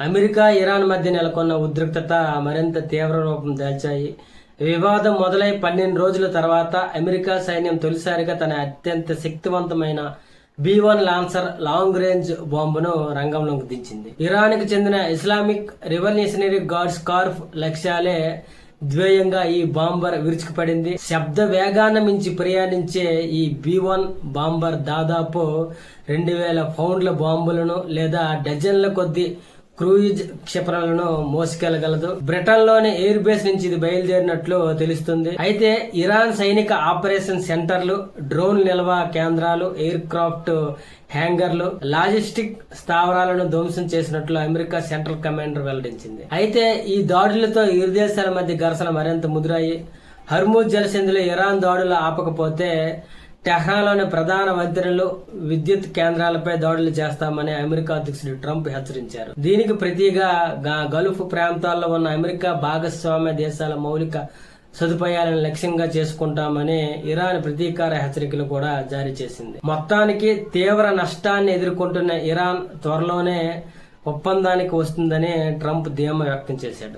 America, Iran మధ్య నెలకొన్న ఉద్రిక్తత మరింత తీవ్ర రూపం దాల్చాయి. వివాదం మొదలై 12 రోజుల తర్వాత అమెరికా సైన్యం తొలిసారిగా తన అత్యంత శక్తివంతమైన B-1 లాన్సర్ లాంగ్ రేంజ్ బాంబును రంగంలోకి దించింది. ఇరాన్కు చెందిన ఇస్లామిక్ రెవల్యూషనరీ గార్డ్స్ కార్ప్ లక్ష్యాలే ద్వేయంగా ఈ బాంబర్ విరుచుకుపడింది. శబ్ద వేగాన్ని మించి ప్రయాణించే ఈ B-1 బాంబర్ దాదాపు 2000 పౌండ్ల బాంబులను లేదా డజన్ల కొద్ది క్రూయిజ్ క్షిపణులను మోసుకెళ్లగలదు. బ్రిటన్ లోని ఎయిర్ బేస్ నుంచి ఇది బయలుదేరినట్లు తెలుస్తుంది. అయితే ఇరాన్ సైనిక ఆపరేషన్ సెంటర్లు, డ్రోన్ నిల్వ కేంద్రాలు, ఎయిర్ క్రాఫ్ట్ హ్యాంగర్లు, లాజిస్టిక్ స్థావరాలను ధ్వంసం చేసినట్లు అమెరికా సెంట్రల్ కమాండర్ వెల్లడించింది. అయితే ఈ దాడులతో ఇరు దేశాల మధ్య ఘర్షణ మరింత ముదిరాయి. హర్మూజ్ జలసంధిలో ఇరాన్ దాడులు ఆపకపోతే టెహ్రాన్లోని ప్రధాన వంతెనలు, విద్యుత్ కేంద్రాలపై దాడులు చేస్తామని అమెరికా అధ్యక్షుడు ట్రంప్ హెచ్చరించారు. దీనికి ప్రతిగా గల్ఫ్ ప్రాంతాల్లో ఉన్న అమెరికా భాగస్వామ్య దేశాల మౌలిక సదుపాయాలను లక్ష్యంగా చేసుకుంటామని ఇరాన్ ప్రతీకార హెచ్చరికలు కూడా జారీ చేసింది. మొత్తానికి తీవ్ర నష్టాన్ని ఎదుర్కొంటున్న ఇరాన్ త్వరలోనే ఒప్పందానికి వస్తుందని ట్రంప్ ధీమా వ్యక్తం చేశాడు.